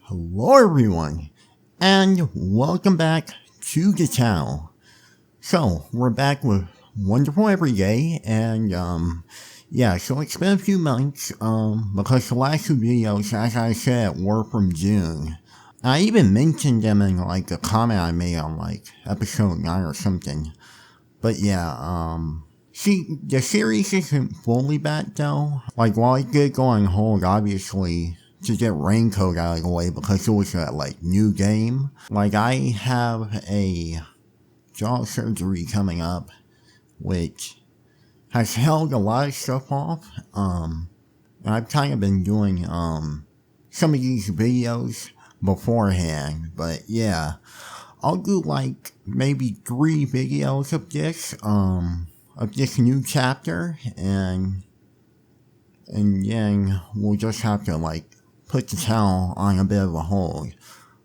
Hello everyone, and welcome back to the channel. So, we're back with Wonderful Everyday, and so it's been a few months, because the last two videos, as I said, were from June. I even mentioned them in, a comment I made on, episode 9 or something. But yeah, see, the series isn't fully back though. While it did go on hold, obviously, to get Raincoat out of the way because it was a, new game. I have a jaw surgery coming up, which has held a lot of stuff off. And I've kind of been doing, some of these videos beforehand, but yeah. I'll do, maybe 3 videos of this new chapter, and then we'll just have to, put the channel on a bit of a hold,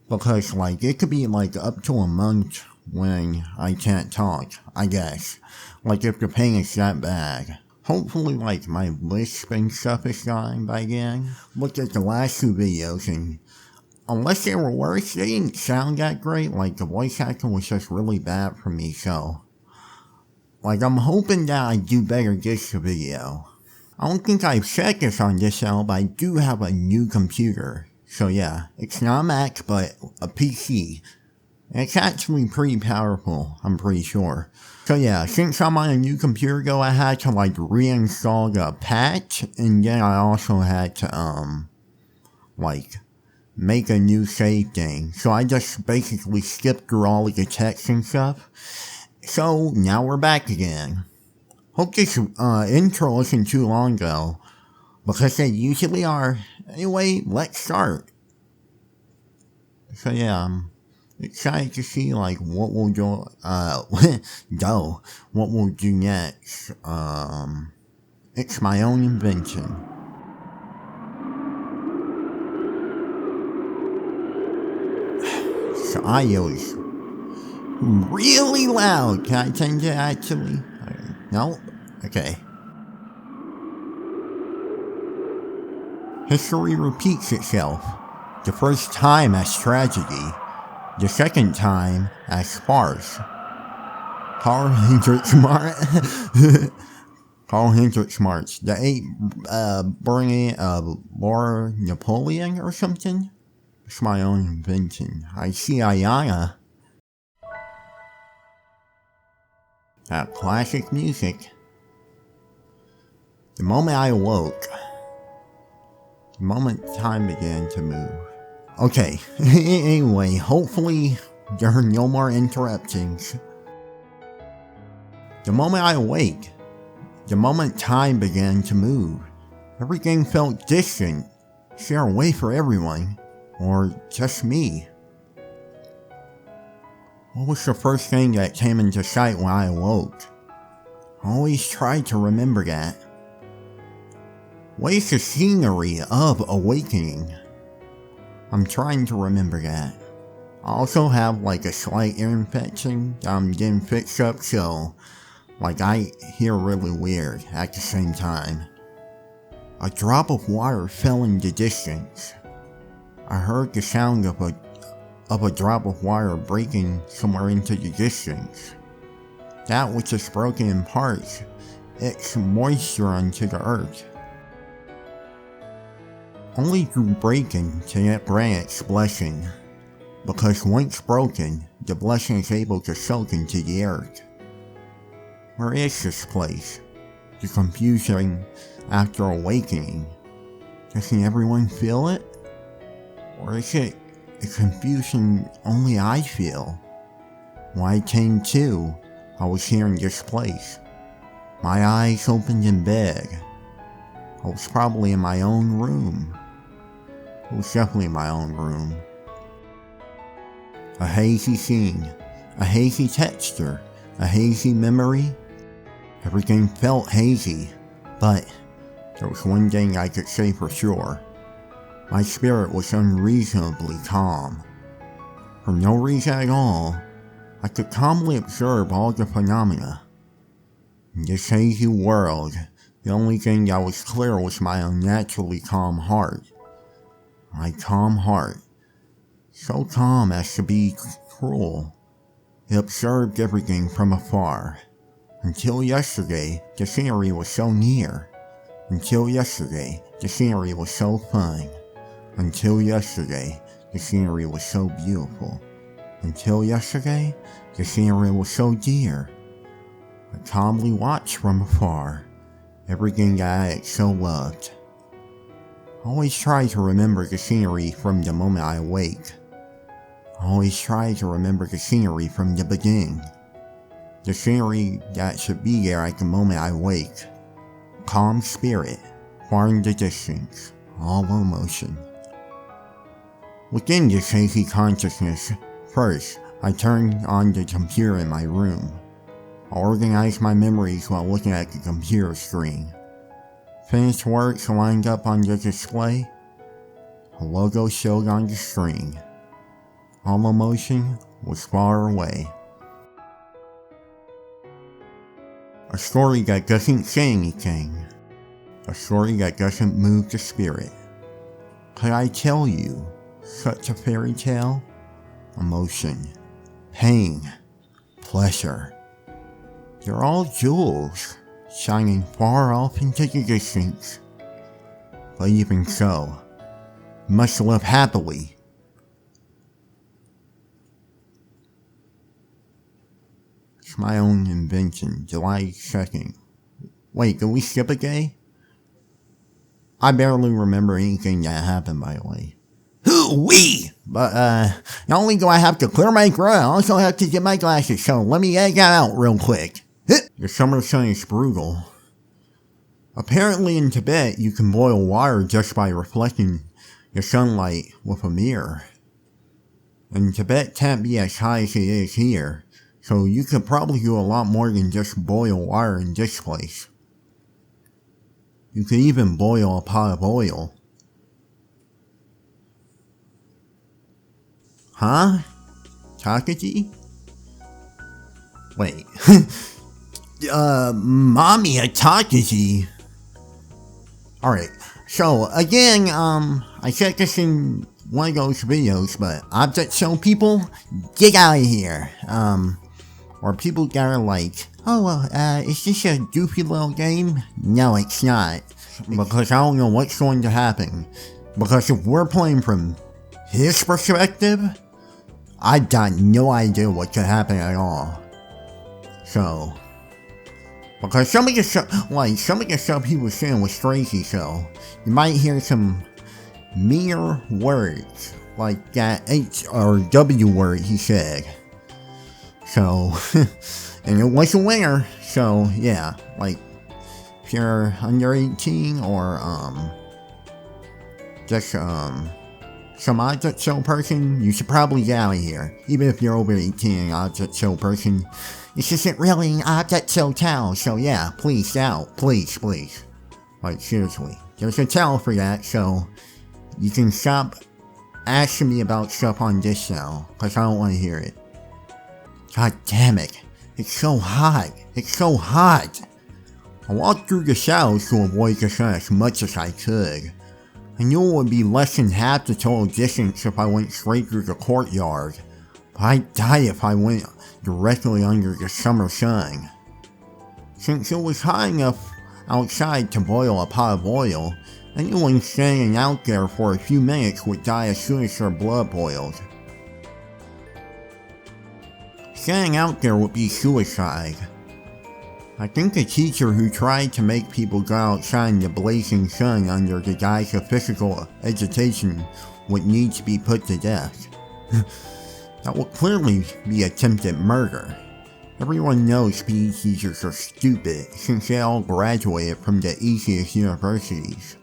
because, it could be, up to a month when I can't talk, I guess. If the pain is that bad. Hopefully, my lisp and stuff is gone by then. Looked at the last 2 videos, and unless they were worse, they didn't sound that great. The voice acting was just really bad for me, so I'm hoping that I do better this video. I don't think I've said this on this channel, but I do have a new computer. So yeah, it's not a Mac, but a PC. And it's actually pretty powerful, I'm pretty sure. So yeah, since I'm on a new computer though, I had to reinstall the patch, and then I also had to, make a new save thing. So I just basically skipped through all of the text and stuff. So now we're back again. Hope this intro isn't too long though, because they usually are. Anyway, let's start. So yeah, I'm excited to see what we'll do, what we'll do next. It's my own invention. So audio is really loud. Can I change it actually? No? Okay. History repeats itself. The first time as tragedy. The second time as farce. Carl Hendrik Smart. Carl Hendrik Smarts. The 8 burning of Laura Napoleon or something? It's my own invention. I see Ayana. That classic music. The moment I awoke. The moment time began to move. Okay, anyway, hopefully there are no more interruptions. The moment I awake. The moment time began to move. Everything felt distant. Far away for everyone. Or just me. What was the first thing that came into sight when I awoke? I always tried to remember that. What is the scenery of awakening? I'm trying to remember that. I also have a slight ear infection that I'm getting fixed up, so I hear really weird at the same time. A drop of water fell in the distance. I heard the sound of a drop of water breaking somewhere into the distance. That which is broken in parts, its moisture onto the earth. Only through breaking can it grant its blessing, because once broken, the blessing is able to soak into the earth. Where is this place? The confusion after awakening. Doesn't everyone feel it? Or is it a confusion only I feel? When I came to, I was here in this place. My eyes opened in bed. I was probably in my own room. It was definitely my own room. A hazy scene, a hazy texture, a hazy memory. Everything felt hazy, but there was one thing I could say for sure. My spirit was unreasonably calm. For no reason at all, I could calmly observe all the phenomena. In this hazy world, the only thing that was clear was my unnaturally calm heart. My calm heart, so calm as to be cruel. It observed everything from afar. Until yesterday, the scenery was so near. Until yesterday, the scenery was so fun. Until yesterday, the scenery was so beautiful. Until yesterday, the scenery was so dear. I calmly watched from afar everything that I had so loved. I always try to remember the scenery from the moment I awake. I always try to remember the scenery from the beginning. The scenery that should be there at the moment I wake. Calm spirit, far in the distance, all emotion. Within this hazy consciousness, first, I turned on the computer in my room. I organized my memories while looking at the computer screen. Finished works lined up on the display. A logo showed on the screen. All emotion was far away. A story that doesn't say anything. A story that doesn't move the spirit. Could I tell you such a fairy tale? Emotion, pain, pleasure. They're all jewels, shining far off into the distance. But even so, you must live happily. It's my own invention, July 2nd. Wait, did we skip a day? I barely remember anything that happened, by the way. Hoo-wee! But, not only do I have to clear my throat, I also have to get my glasses, so let me egg that out real quick. The summer sun is brutal. Apparently in Tibet, you can boil water just by reflecting the sunlight with a mirror. And Tibet can't be as high as it is here, so you could probably do a lot more than just boil water in this place. You could even boil a pot of oil. Huh? Takuji? Wait. Mamiya Takuji. Alright, so again, I said this in one of those videos, but object show people, get out of here. Or people that are like, oh well, is this a goofy little game? No, it's not. Because I don't know what's going to happen. Because if we're playing from his perspective, I got no idea what could happen at all. So, because some of the stuff he was saying was crazy, so you might hear some mere words, like that H or W word he said. So, and it was a winner, so yeah, like, if you're under 18 or, just, some object show person, you should probably get out of here. Even if you're over 18 and object show person, this isn't really an object show town, so yeah, please get out, please. Like, seriously. There's a towel for that, so you can stop asking me about stuff on this channel, cause I don't want to hear it. God damn it. It's so hot. I walked through the shadows to avoid the sun as much as I could. I knew it would be less than half the total distance if I went straight through the courtyard, but I'd die if I went directly under the summer sun. Since it was hot enough outside to boil a pot of oil, anyone standing out there for a few minutes would die as soon as their blood boiled. Standing out there would be suicide. I think the teacher who tried to make people go outside in the blazing sun under the guise of physical education would need to be put to death. That would clearly be attempted murder. Everyone knows PE teachers are stupid since they all graduated from the easiest universities.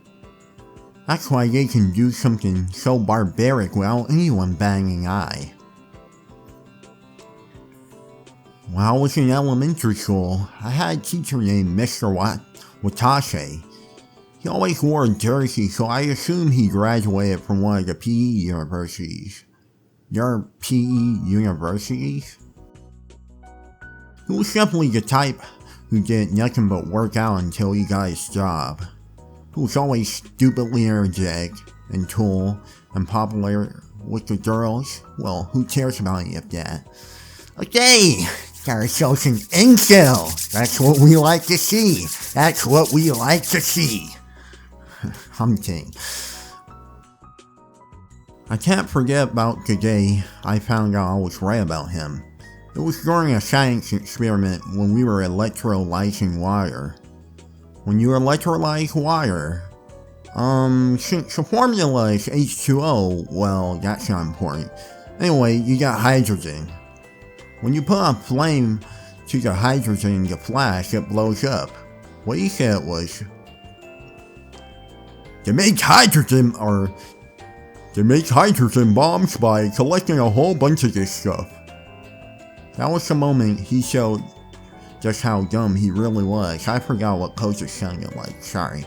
That's why they can do something so barbaric without anyone batting an eye. When I was in elementary school, I had a teacher named Mr. Watashe. He always wore a jersey, so I assumed he graduated from one of the PE universities. There are PE universities? He was definitely the type who did nothing but work out until he got his job. He was always stupidly energetic and cool and popularly with the girls. Well, who cares about any of that? Okay, gotta show some incel. That's what we like to see. That's what we like to see. I'm kidding. I can't forget about the day I found out I was right about him. It was during a science experiment when we were electrolyzing water. When you electrolyze water, since the formula is H2O, well, that's not important. Anyway, you got hydrogen. When you put a flame to the hydrogen in the flash, it blows up. What he said was, they make hydrogen bombs by collecting a whole bunch of this stuff. That was the moment he showed just how dumb he really was. I forgot what Koza sounded like, sorry.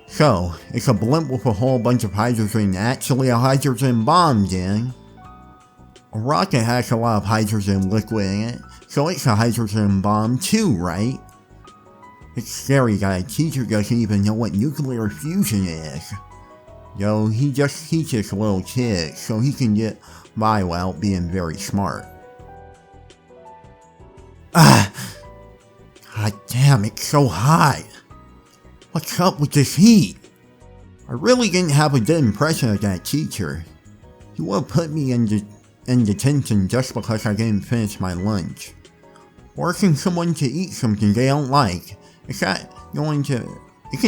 So, it's a blimp with a whole bunch of hydrogen, actually a hydrogen bomb, then. A rocket has a lot of hydrogen liquid in it, so it's a hydrogen bomb too, right? It's scary that a teacher doesn't even know what nuclear fusion is. Yo, he just teaches little kids so he can get by without being very smart. God damn, it's so hot. What's up with this heat? I really didn't have a good impression of that teacher. He would have put me in detention just because I didn't finish my lunch. Forcing someone to eat something they don't like, isn't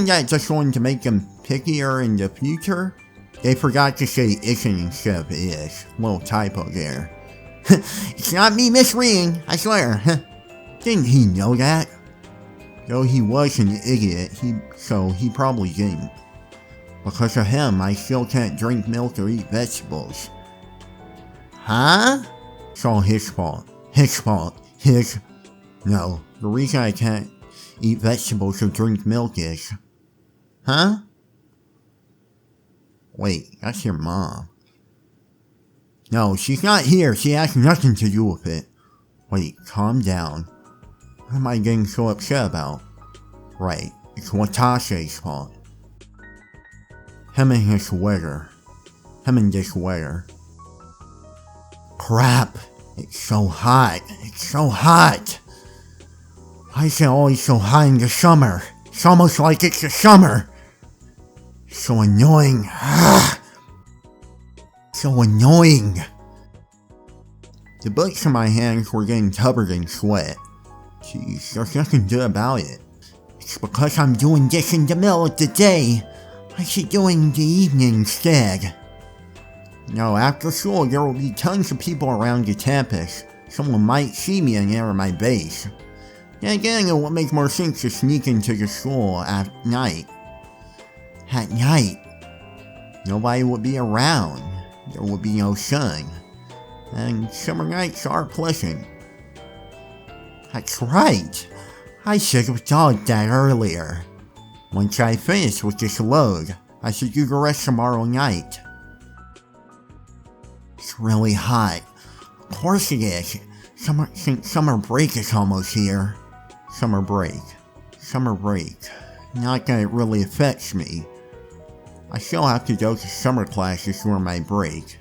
that just going to make them pickier in the future? They forgot to say isn't instead of is. Little typo there. It's not me misreading, I swear. Didn't he know that? Though he was an idiot, so he probably didn't. Because of him, I still can't drink milk or eat vegetables. Huh? It's all his fault. No, the reason I can't eat vegetables or drink milk is... Huh? Wait, that's your mom. No, she's not here. She has nothing to do with it. Wait, calm down. What am I getting so upset about? Right, it's Watashi's fault. Him and this weather. Crap, it's so hot. Why is it always so hot in the summer? It's almost like it's the summer. So annoying. So annoying. The books in my hands were getting covered in sweat. Jeez, there's nothing good about it. It's because I'm doing this in the middle of the day. I should do it in the evening instead. No, after school there will be tons of people around the campus. Someone might see me and enter my base. Then again, it would make more sense to sneak into the school at night. At night, nobody would be around. There would be no sun. And summer nights are pleasant. That's right. I should have thought that earlier. Once I finish with this load, I should do the rest tomorrow night. It's really hot. Of course it is. Since summer break is almost here. Summer break. Not that it really affects me. I still have to go to summer classes during my break.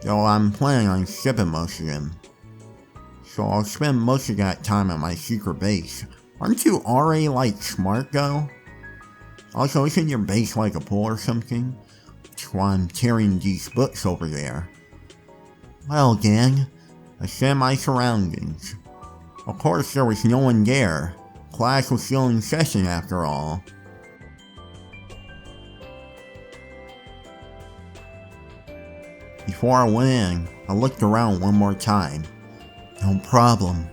Though I'm planning on skipping most of them. So I'll spend most of that time at my secret base. Aren't you already like smart though? Also, isn't your base like a pool or something? That's why I'm carrying these books over there. Well gang, I scanned my surroundings. Of course there was no one there. Class was still in session after all. Before I went in, I looked around one more time. No problem.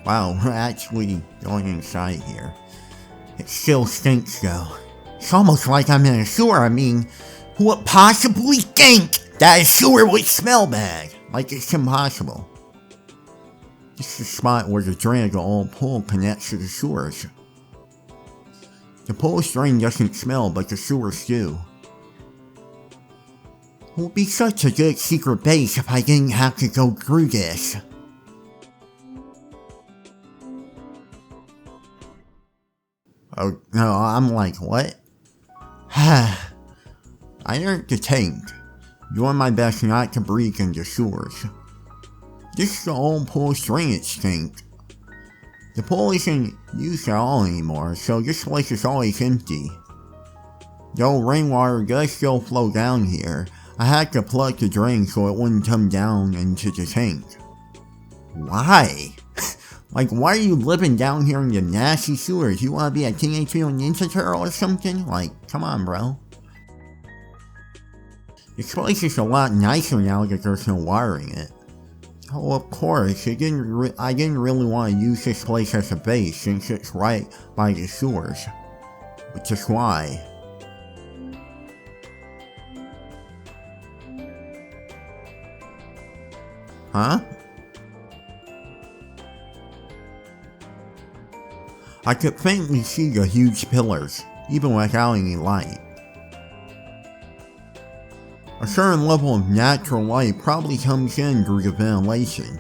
Wow, we're actually going inside here. It still stinks though. It's almost like I'm in a sewer. I mean, who would possibly think that a sewer would smell bad? Like it's impossible. This is the spot where the drain of the old pool connects to the sewers. The pool's drain doesn't smell, but the sewers do. It would be such a good secret base if I didn't have to go through this. Oh, no, I'm like, what? I entered the tank, doing my best not to breathe in the sewers. This is the old pool's drainage tank. The pool isn't used at all anymore, so this place is always empty. Though rainwater does still flow down here, I had to plug the drain so it wouldn't come down into the tank. Why? Like, why are you living down here in the nasty sewers? You wanna be a Teenage Mutant Ninja Turtle or something? Like, come on, bro. This place is a lot nicer now that there's no water in it. Oh, of course, I didn't really want to use this place as a base since it's right by the sewers. Which is why. Huh? I could faintly see the huge pillars, even without any light. A certain level of natural light probably comes in through the ventilation.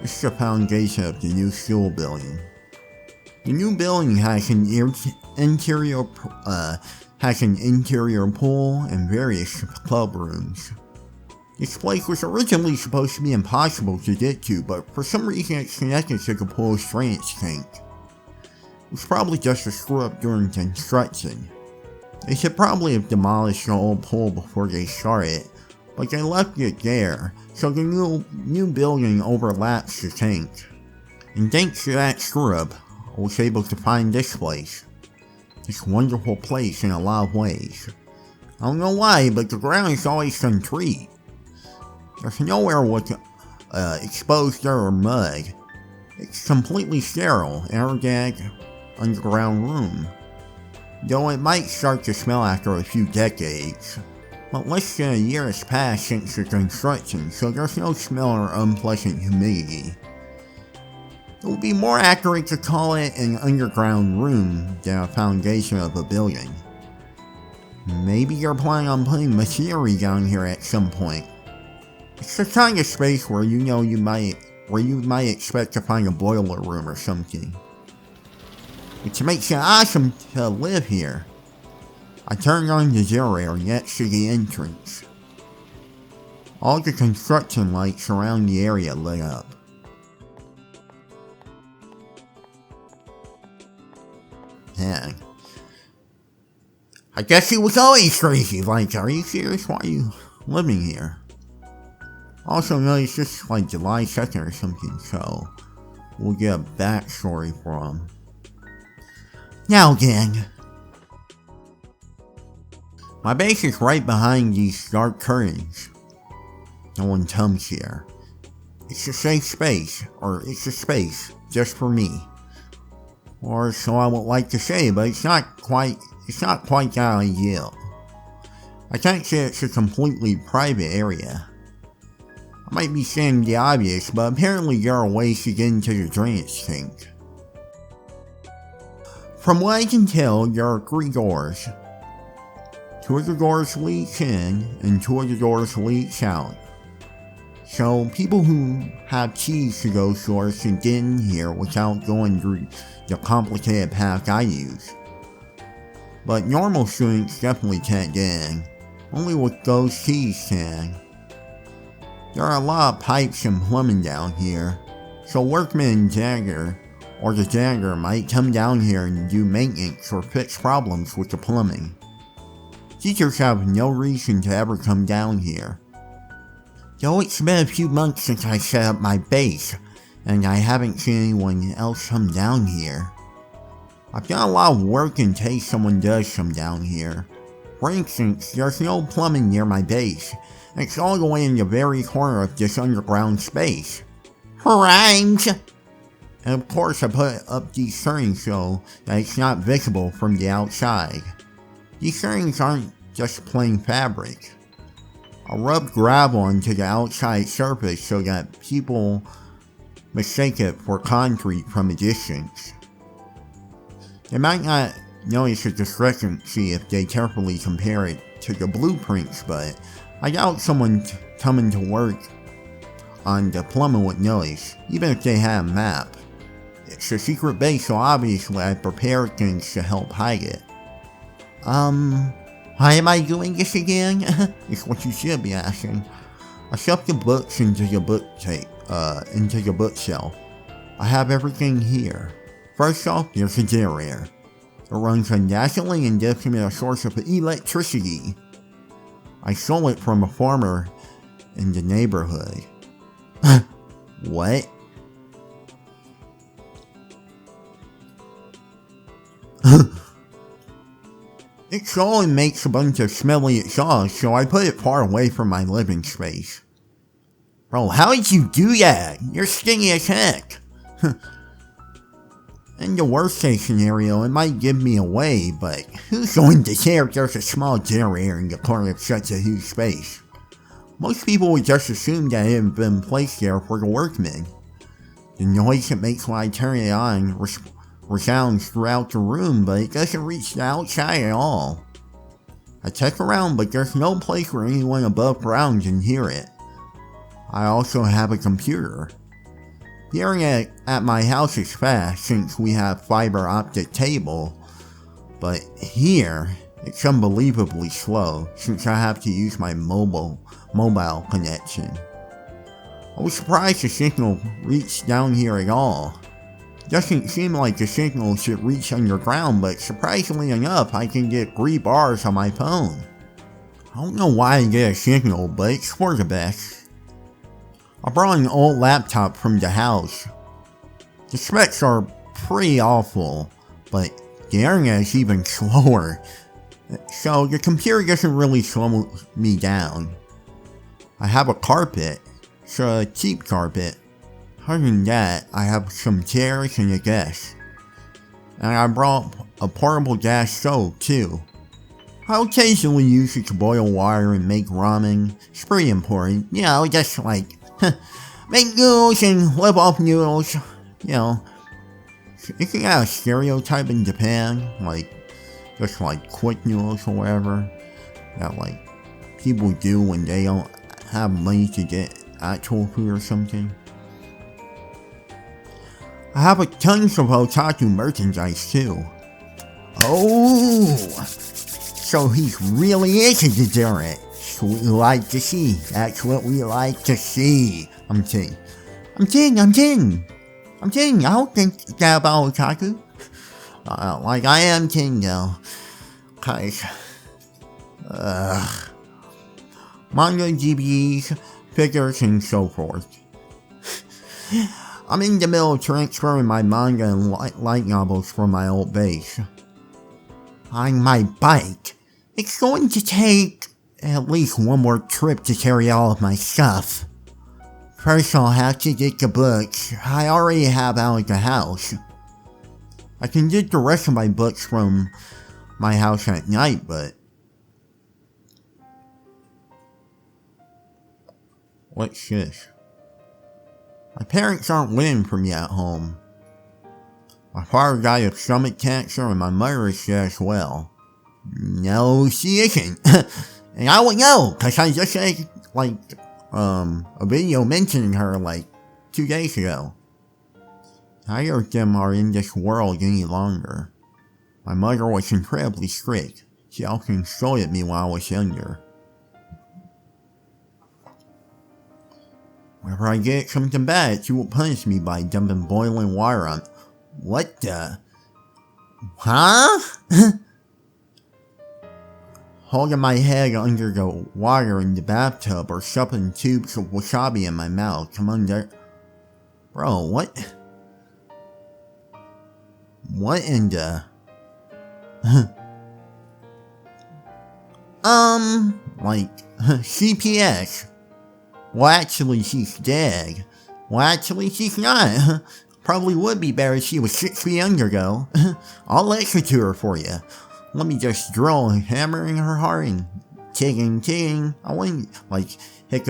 This is the foundation of the new school building. The new building has an interior pool and various club rooms. This place was originally supposed to be impossible to get to, but for some reason it's connected to the pool's drainage tank. It was probably just a screw up during construction. They should probably have demolished the old pool before they started, but they left it there, so the new building overlaps the tank. And thanks to that screw up, I was able to find this place. This wonderful place in a lot of ways. I don't know why, but the ground is always concrete. There's nowhere with exposed dirt or mud. It's completely sterile, organic, underground room. Though it might start to smell after a few decades. But less than a year has passed since the construction, so there's no smell or unpleasant humidity. It would be more accurate to call it an underground room than a foundation of a building. Maybe you're planning on putting machinery down here at some point. It's the kind of space where you might expect to find a boiler room or something. Which makes it awesome to live here. I turned on the generator next to the entrance. All the construction lights around the area lit up. Man. I guess he was always crazy. Like, are you serious? Why are you living here? Also noticed this is like July 2nd or something, so we'll get a backstory for him. Now gang, my base is right behind these dark curtains. No one comes here. It's a safe space, or it's a space just for me. Or so I would like to say, but it's not quite that ideal. I can't say it's a completely private area. I might be saying the obvious, but apparently there are ways to get into the drainage tank. From what I can tell, there are 3 doors. 2 of the doors lead in, and 2 of the doors lead out. So people who have keys to those doors can get in here without going through the complicated path I use. But normal students definitely can't get in. Only with those keys can. There are a lot of pipes and plumbing down here, so workmen and janitor or the janitor might come down here and do maintenance or fix problems with the plumbing. Teachers have no reason to ever come down here. Though it's been a few months since I set up my base, and I haven't seen anyone else come down here. I've done a lot of work in case someone does come down here. For instance, there's no plumbing near my base, and it's all the way in the very corner of this underground space. Rhymes! And of course I put up these curtains so that it's not visible from the outside. These curtains aren't just plain fabric. I rubbed gravel onto the outside surface so that people mistake it for concrete from a distance. They might not notice a discrepancy if they carefully compare it to the blueprints, but I doubt someone coming to work on the plumbing would notice, even if they had a map. It's a secret base, so obviously I prepared things to help hide it. Why am I doing this again? It's what you should be asking. I shoved the books into the bookshelf. I have everything here. First off, there's a generator. It runs on gasoline and gives me a source of electricity. I stole it from a farmer in the neighborhood. What? It slowly makes a bunch of smelly exhaust, so I put it far away from my living space. Bro, how did you do that? You're stingy as heck. In the worst case scenario, it might give me away, but who's going to care if there's a small generator in the corner of such a huge space? Most people would just assume that it had been placed there for the workmen. The noise it makes when I turn it on resounds throughout the room, but it doesn't reach the outside at all. I check around, but there's no place where anyone above ground can hear it. I also have a computer. Hearing it at my house is fast since we have fiber optic cable, but here it's unbelievably slow since I have to use my mobile connection. I was surprised the signal reached down here at all. Doesn't seem like the signal should reach underground, but surprisingly enough, I can get 3 bars on my phone. I don't know why I get a signal, but it's for the best. I brought an old laptop from the house. The specs are pretty awful, but the internet is even slower, so the computer doesn't really slow me down. I have a carpet, it's a cheap carpet. Other than that, I have some chairs and a desk. And I brought a portable gas stove too. I occasionally use it to boil water and make ramen. It's pretty important, you know, just like make noodles and live off noodles, you know. Isn't that a stereotype in Japan? Like, just like quick noodles or whatever, that like people do when they don't have money to get actual food or something. I have a tons of otaku merchandise too. Oh, so he really is a degenerate. That's what we like to see. That's what we like to see. I'm kidding. I don't think that about otaku. Like I am kidding though. Cause, manga, GBs, figures, and so forth. I'm in the middle of transferring my manga and light novels from my old base. On my bike, it's going to take at least one more trip to carry all of my stuff. First I'll have to get the books I already have out of the house. I can get the rest of my books from my house at night, but... What's this? My parents aren't living for me at home. My father died of stomach cancer and my mother is dead as well. No, she isn't. And I would know, cause I just said, like, a video mentioning her, like, 2 days ago. Neither of them are in this world any longer. My mother was incredibly strict. She often scolded me when I was younger. Whenever I get something bad, she will punish me by dumping boiling water on... What the... Huh? Holding my head under the water in the bathtub or shoving tubes of wasabi in my mouth. Come on there. Bro, what? What in the... like, CPS. Well, actually, she's dead. Well, actually, she's not. Probably would be better if she was 6 feet under, though. I'll lecture to her for you. Let me just drill a hammer in her heart and ting. I wouldn't, like, hit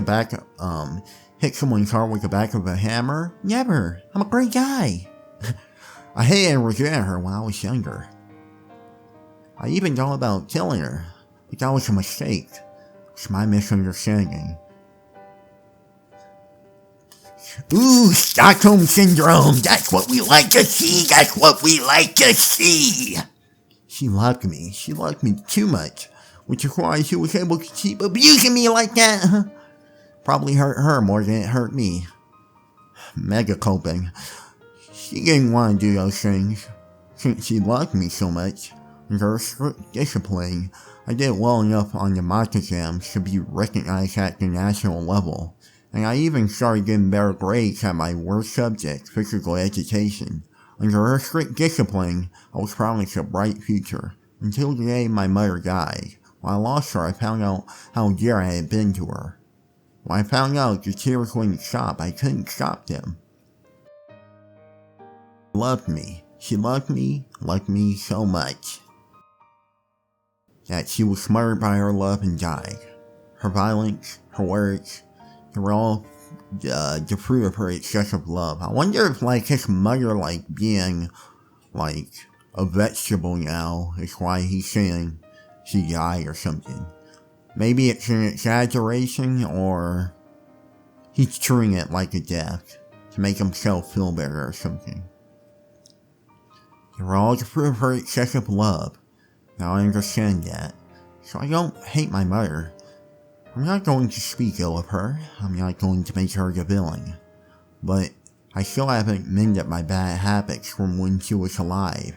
someone's heart with the back of a hammer. Never. I'm a great guy. I hated and resented her when I was younger. I even thought about killing her, but that was a mistake. It's my misunderstanding. Ooh, Stockholm Syndrome. That's what we like to see. That's what we like to see. She loved me. She loved me too much, which is why she was able to keep abusing me like that. Probably hurt her more than it hurt me. Mega coping. She didn't want to do those things. Since she loved me so much, under strict discipline, I did well enough on the mock exams to be recognized at the national level. And I even started getting better grades at my worst subject, physical education. Under her strict discipline, I was promised a bright future, until the day my mother died. When I lost her, I found out how dear I had been to her. When I found out the tears wouldn't stop, I couldn't stop them. She loved me. She loved me so much that she was smothered by her love and died. Her violence, her words, they were all the fruit of her excessive love. I wonder if, his mother, being, a vegetable now is why he's saying she died or something. Maybe it's an exaggeration, or he's treating it like a death to make himself feel better or something. They were all the fruit of her excessive love. Now I understand that. So I don't hate my mother. I'm not going to speak ill of her. I'm not going to make her the villain. But I still haven't mended my bad habits from when she was alive.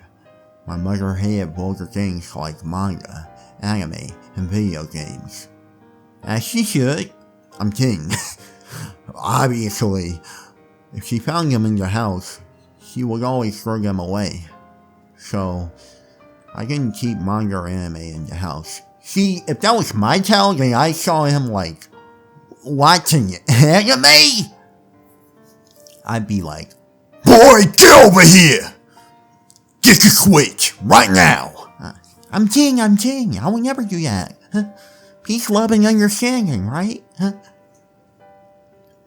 My mother hated vulgar things like manga, anime, and video games. As she should. I'm kidding. Obviously, if she found them in the house, she would always throw them away. So, I didn't keep manga or anime in the house. See, if that was my child and I saw him, watching anime, I'd be like, "Boy, get over here! Get the switch, right now!" I'm kidding. I would never do that. Peace, love, and understanding, right? When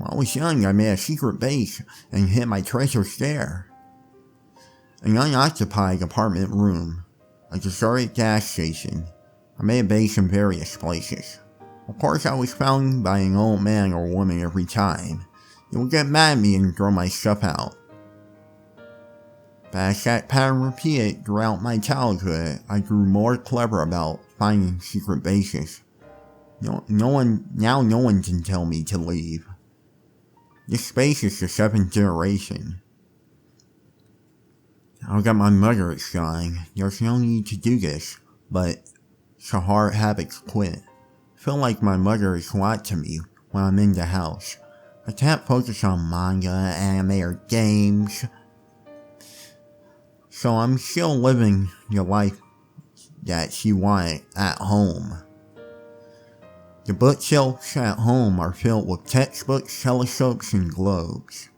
I was young, I made a secret base and hid my treasures there. An unoccupied apartment room, a deserted gas station. I made a base in various places. Of course, I was found by an old man or woman every time. They would get mad at me and throw my stuff out. But as that pattern repeated throughout my childhood, I grew more clever about finding secret bases. No one can tell me to leave. This space is the 7th generation. Now that my mother is dying, there's no need to do this, but it's a hard habit to quit. I feel like my mother is lied to me when I'm in the house. I can't focus on manga, anime, or games. So I'm still living the life that she wanted at home. The bookshelves at home are filled with textbooks, telescopes, and globes.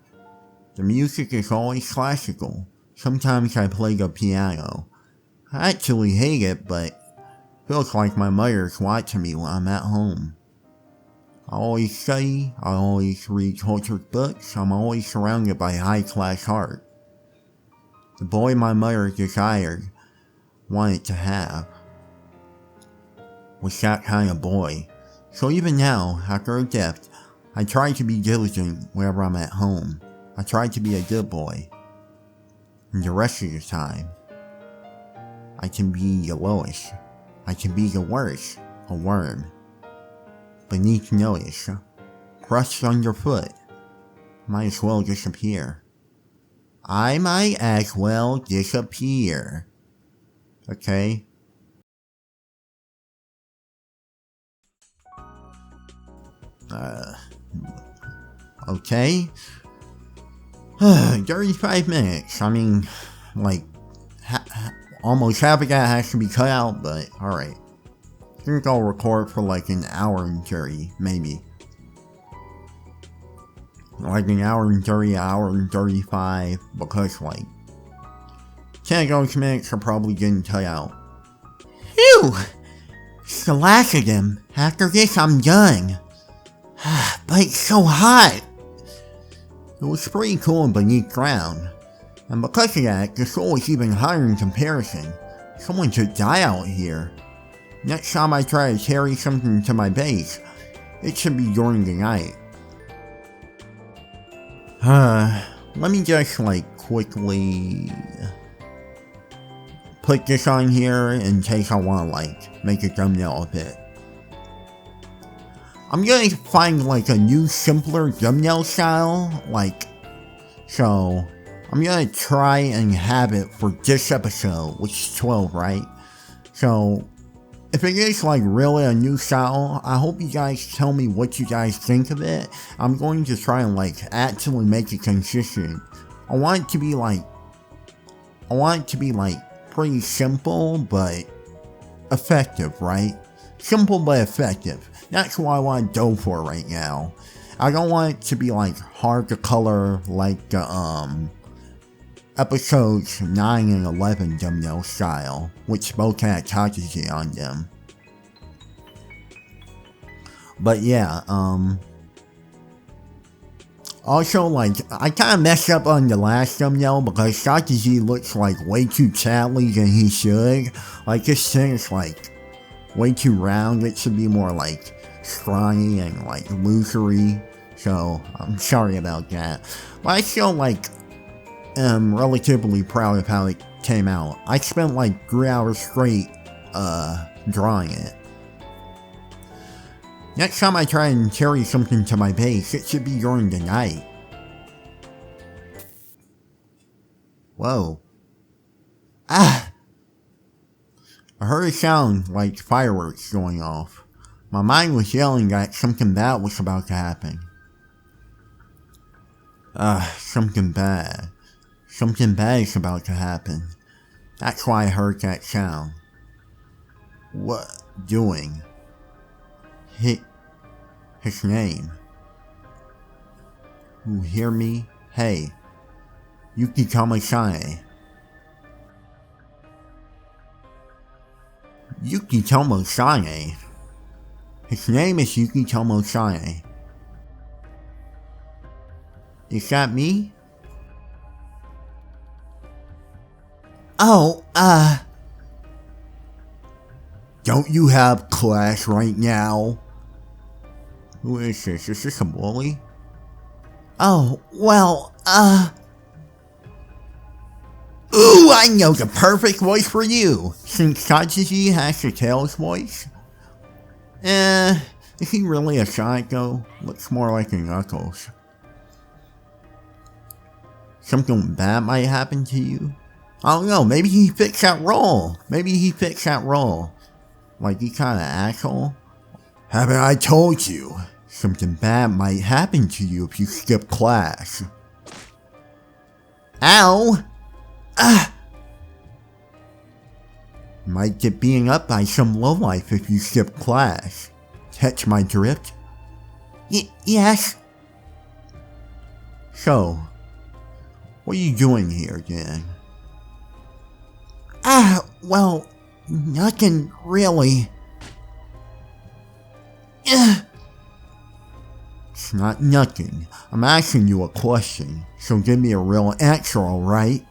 The music is always classical. Sometimes I play the piano. I actually hate it, but it feels like my mother's watching me when I'm at home. I always study, I always read cultured books, I'm always surrounded by high-class art. The boy my mother desired, wanted to have, was that kind of boy. So even now, after her death, I try to be diligent whenever I'm at home. I try to be a good boy. And the rest of the time, I can be the lowest. I can be the worst, a worm. Beneath notice, crushed underfoot. Might as well disappear. I might as well disappear. Okay? Okay? 35 minutes. I mean, almost half of that has to be cut out, but alright. I think I'll record for an hour and 30, maybe. An hour and 30, hour and 35, because 10 of those minutes are probably getting cut out. Phew! It's the last of them. After this, I'm done. But it's so hot. It was pretty cool beneath ground. And because of that, the soul is even higher in comparison. Someone should die out here. Next time I try to carry something to my base, it should be during the night. Let me just like quickly put this on here in case I want to like make a thumbnail of it. I'm gonna find like a new simpler thumbnail style, like, so I'm gonna try and have it for this episode, which is 12, right? So if it is like really a new style, I hope you guys tell me what you guys think of it. I'm going to try and like actually make it consistent. I want it to be like pretty simple but effective, right? Simple but effective. That's what I want to go for right now. I don't want it to be like hard to color like the episodes 9 and 11 thumbnail style, which both had Takuji on them. But yeah, also like, I kinda messed up on the last thumbnail because Takuji looks like way too chadly than he should. Like, this thing is like way too round. It should be more like scrawny and like loosery. So I'm sorry about that. But I still like am relatively proud of how it came out. I spent like 3 hours straight drawing it. Next time I try and carry something to my base, it should be during the night. Whoa. Ah! I heard a sound like fireworks going off. My mind was yelling that something bad was about to happen. Something bad. Something bad is about to happen. That's why I heard that sound. What doing? His name. You hear me? Hey. Yuki Tomo-sane. Yuki Tomo-sane. His name is Yuki Tomo-sane. Is that me? Oh, don't you have class right now? Who is this? Is this a bully? Oh, well, ooh, I know the perfect voice for you! Since Takuji has the Tails voice? Is he really a psycho? Looks more like a Knuckles. Something bad might happen to you? I don't know, maybe he fixed that role. Like, you kinda asshole. Haven't I told you? Something bad might happen to you if you skip class. Ow! Might get beaten up by some lowlife if you skip class. Catch my drift? Yes. So, what are you doing here, Dan? Well, nothing really. It's not nothing. I'm asking you a question, so give me a real answer, alright?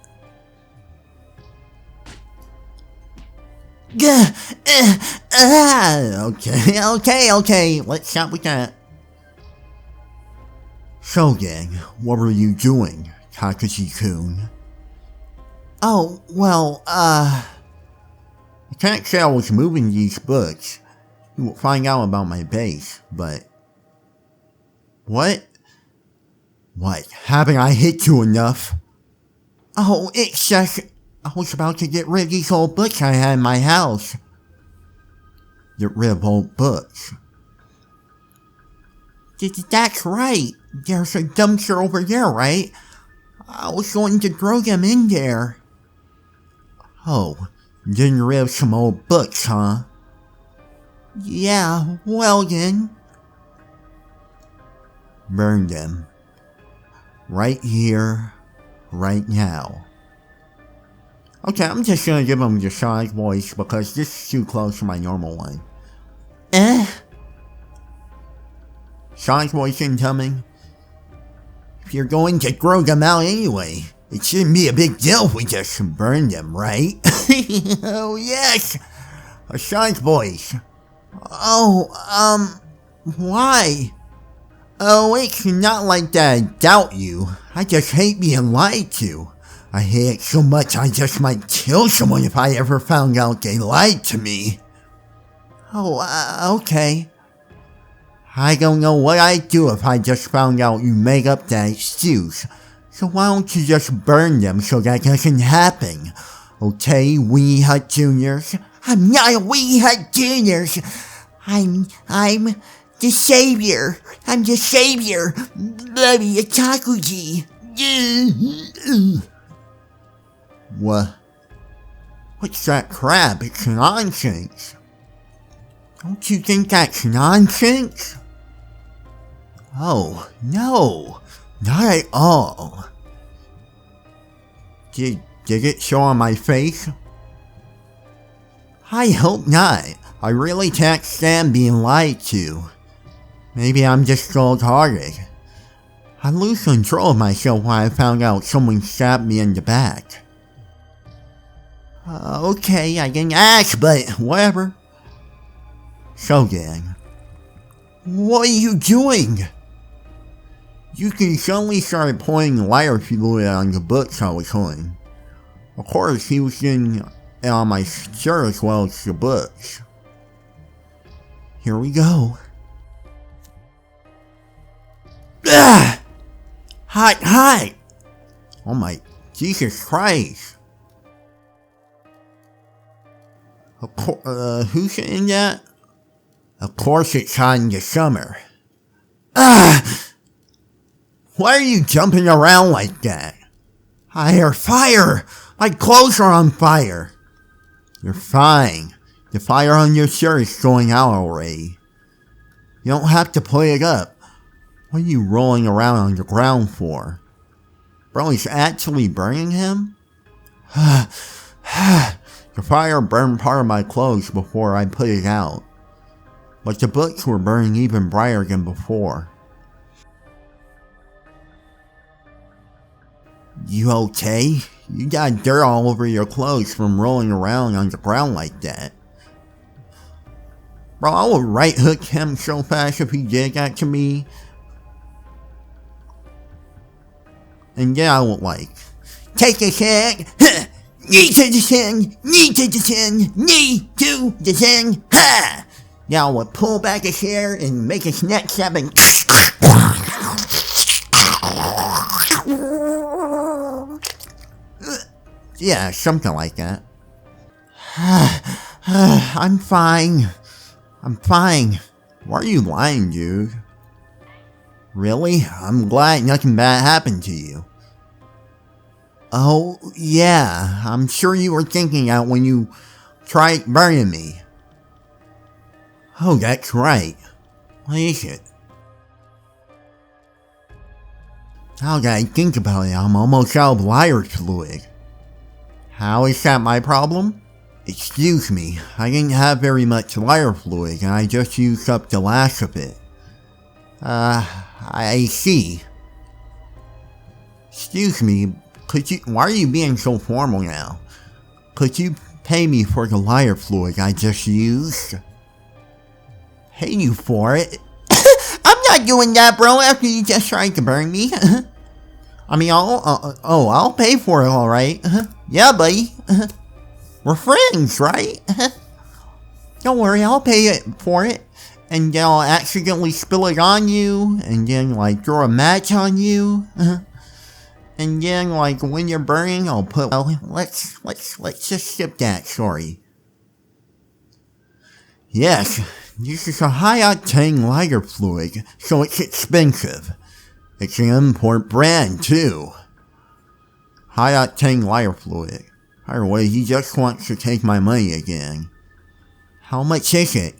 Okay, let's stop with that. So then, what were you doing, Takuji-kun? Oh, well, I can't say I was moving these books. You will find out about my base, but... What? What? Haven't I hit you enough? Oh, it's just... I was about to get rid of these old books I had in my house. Get rid of old books? That's right. There's a dumpster over there, right? I was going to throw them in there. Oh, getting rid of some old books, huh? Yeah, well then. Burn them. Right here, right now. Okay, I'm just gonna give him the sonic voice because this is too close to my normal one. Sonic voice incoming. If you're going to throw them out anyway, it shouldn't be a big deal if we just burn them, right? Oh yes! A sonic voice. Oh, why? Oh, it's not like that I doubt you. I just hate being lied to. I hate it so much I just might kill someone if I ever found out they lied to me. Oh, okay. I don't know what I'd do if I just found out you made up that excuse. So why don't you just burn them so that doesn't happen? Okay, Wee Hut Juniors? I'm not a Wee Hut Juniors! I'm the savior! I'm the savior! Mamiya Takuji! What? What's that crap? It's nonsense. Don't you think that's nonsense? Oh, no. Not at all. Did it show on my face? I hope not. I really can't stand being lied to. Maybe I'm just cold-hearted. I lose control of myself when I found out someone stabbed me in the back. Okay, I didn't ask, but whatever. So then, what are you doing? You can suddenly start pouring lighter fluid on the books I was holding. Of course, he was getting it on my shirt as well as the books. Here we go. Ah! Hot! Oh my Jesus Christ. Who's saying that? Of course it's hot in the summer. Ah! Why are you jumping around like that? I hear fire! My clothes are on fire! You're fine. The fire on your shirt is going out already. You don't have to put it up. What are you rolling around on the ground for? Bro, he's actually burning him? The fire burned part of my clothes before I put it out. But the books were burning even brighter than before. You okay? You got dirt all over your clothes from rolling around on the ground like that. Bro, I would right hook him so fast if he did that to me. And yeah, I would like, take his hand, knee to the chin, knee to the chin, knee to the chin, ha! Now I would pull back his hair and make his neck snap and yeah, something like that. I'm fine. Why are you lying, dude? Really? I'm glad nothing bad happened to you. Oh, yeah. I'm sure you were thinking that when you tried burning me. Oh, that's right. What is it? Now that I think about it, I'm almost out of lighter fluid. How is that my problem? Excuse me, I didn't have very much lighter fluid and I just used up the last of it. I see. Excuse me, why are you being so formal now? Could you pay me for the lighter fluid I just used? Pay you for it? I'm not doing that, bro, after you just tried to burn me. I mean, I'll pay for it, alright. Yeah, buddy. We're friends, right? Don't worry, I'll pay for it. And then I'll accidentally spill it on you, and then, like, throw a match on you. And then, like, when you're burning, I'll put, well, let's just skip that, sorry. Yes, this is a high-octane lighter fluid, so it's expensive. It's an import brand, too. High-octane lighter fluid. Either way, he just wants to take my money again. How much is it?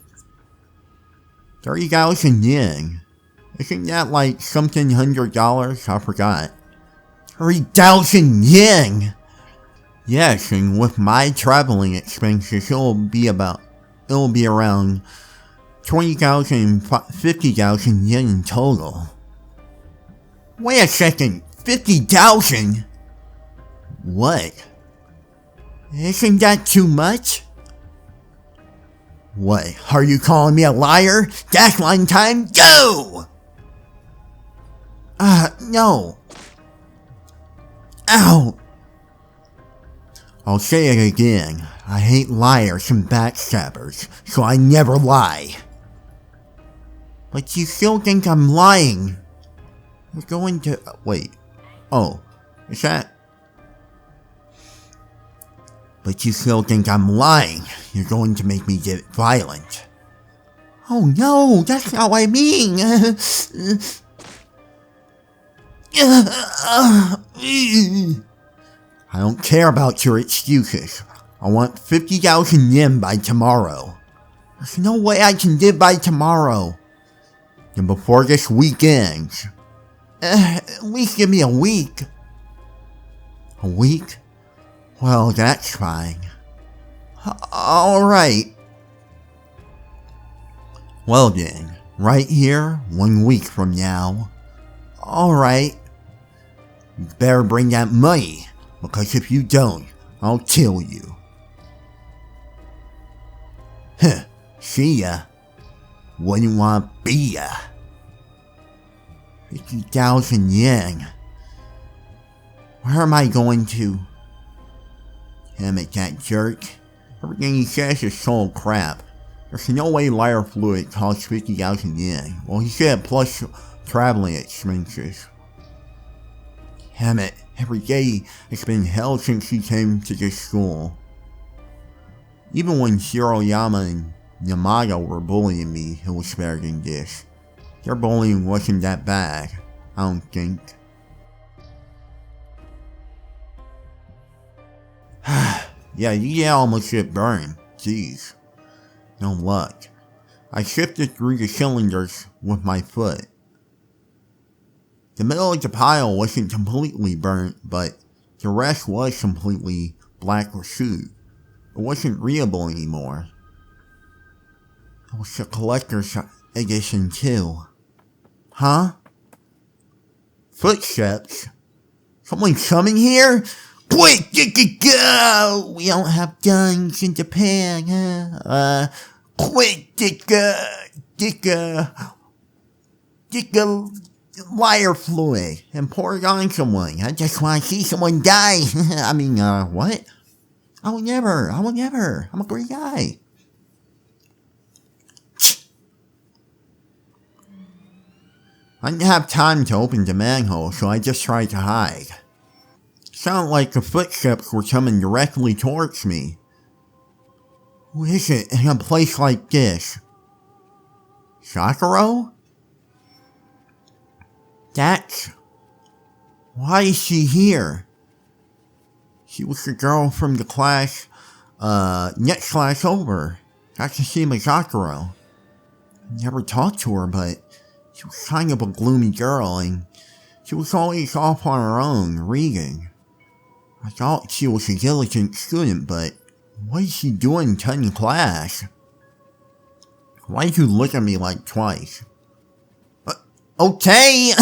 30,000 yen. Isn't that like something $100? I forgot. 30,000 yen! Yes, and with my traveling expenses, it'll be around 20,000 and 50,000 yen in total. Wait a second, 50,000? What? Isn't that too much? What, are you calling me a liar? That's one time, go! No. Ow. I'll say it again. I hate liars and backstabbers, so I never lie. But you still think I'm lying. You're going to... Wait. Oh. Is that... But you still think I'm lying. You're going to make me get violent. Oh no, that's not what I mean. I don't care about your excuses. I want 50,000 yen by tomorrow. There's no way I can live by tomorrow. And before this week ends. At least give me a week. A week? Well, that's fine. Alright. Well then, right here, 1 week from now. Alright. You better bring that money, because if you don't, I'll kill you. Huh, see ya. Wouldn't want to be ya. 50,000 yen. Where am I going to? Damn it, that jerk. Everything he says is so crap. There's no way lighter fluid costs 50,000 yen. Well, he said plus traveling expenses. Damn it, every day it's been hell since he came to this school. Even when Shiroyama and Yamada were bullying me, it was better than this. Their bullying wasn't that bad, I don't think. Yeah, you almost get burned. Jeez. No luck. I shifted through the cylinders with my foot. The middle of the pile wasn't completely burnt, but the rest was completely black or soot. It wasn't readable anymore. It was a collector's edition too. Huh? Footsteps? Someone's coming here? Quick, go! We don't have guns in Japan, quick, get lighter fluid and pour it on someone. I just want to see someone die. I mean, what? I will never. I'm a great guy. I didn't have time to open the manhole, so I just tried to hide. Sounded like the footsteps were coming directly towards me. Who is it in a place like this? Sakura? That's... Why is she here? She was the girl from the class, next class over. Takashima Sakura. I never talked to her, but she was kind of a gloomy girl, and she was always off on her own, reading. I thought she was a diligent student, but what is she doing cutting class? Why did you look at me like twice? Okay!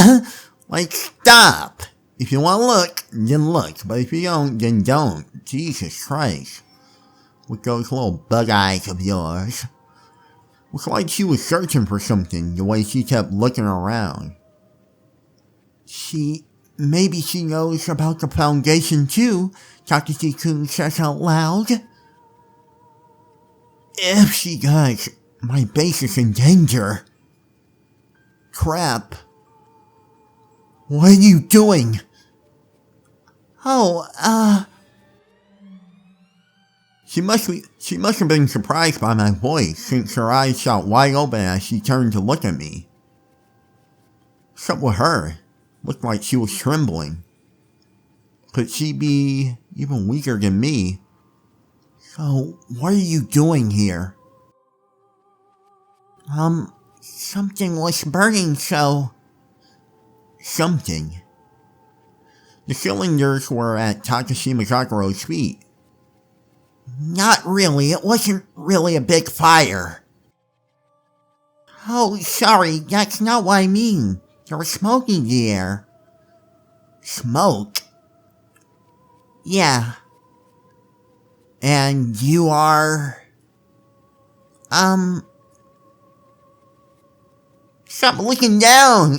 Like, stop! If you want to look, then look, but if you don't, then don't. Jesus Christ. With those little bug eyes of yours. Looks like she was searching for something, the way she kept looking around. Maybe she knows about the foundation too, Takuji-kun says out loud. If she does, my base is in danger. Crap. What are you doing? Oh, She must have been surprised by my voice, since her eyes shot wide open as she turned to look at me. What's up with her? Looked like she was trembling. Could she be even weaker than me? So, what are you doing here? Something was burning, so... Something. The cylinders were at Takashima Sakura's feet. Not really, it wasn't really a big fire. Oh, sorry, that's not what I mean. There was smoke in the air. Smoke? Yeah. And you are... Stop looking down!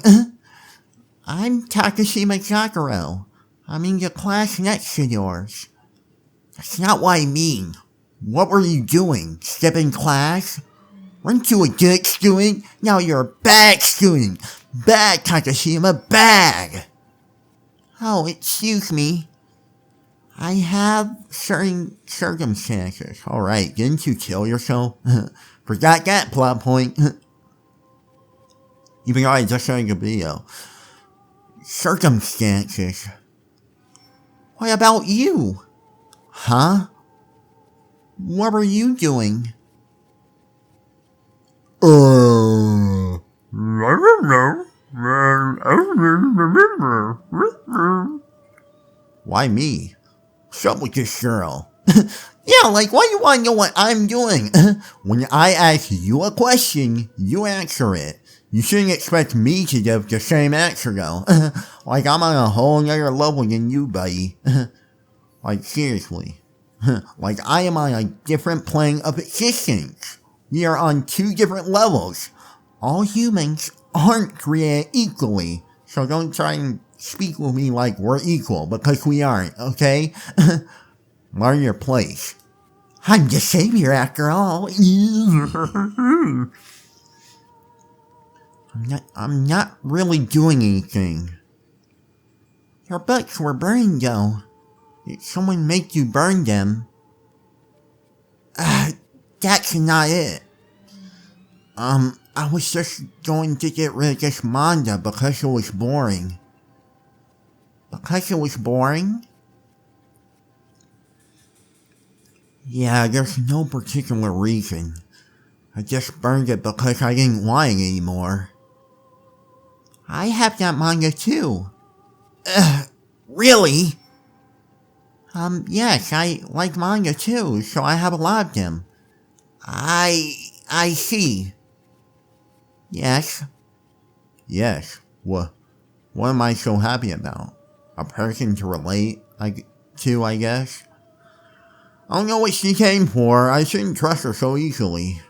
I'm Takashima Sakuro. I'm in the class next to yours. That's not what I mean. What were you doing? Skipping class? Weren't you a good student? Now you're a bad student. Bad, Takashima, bad. Oh, excuse me. I have certain circumstances. Alright, didn't you kill yourself? Forgot that plot point. Even though I just saw the video. Circumstances. What about you? Huh? What were you doing? Why me? What's up with this girl? Yeah, like, why do you want to know what I'm doing? When I ask you a question, you answer it. You shouldn't expect me to give the same answer, though. Like, I'm on a whole nother level than you, buddy. Like, seriously. Like, I am on a different plane of existence. We are on two different levels. All humans aren't created equally. So don't try and speak with me like we're equal, because we aren't, okay? Learn your place. I'm the savior after all. I'm not really doing anything. Your books were burned, though. Did someone make you burn them? That's not it. I was just going to get rid of this manga because it was boring. Because it was boring? Yeah, there's no particular reason. I just burned it because I didn't want it anymore. I have that manga too. Really? Yes, I like manga too, so I have a lot of them. I see. Yes. Yes. What am I so happy about? A person to relate to, I guess? I don't know what she came for. I shouldn't trust her so easily.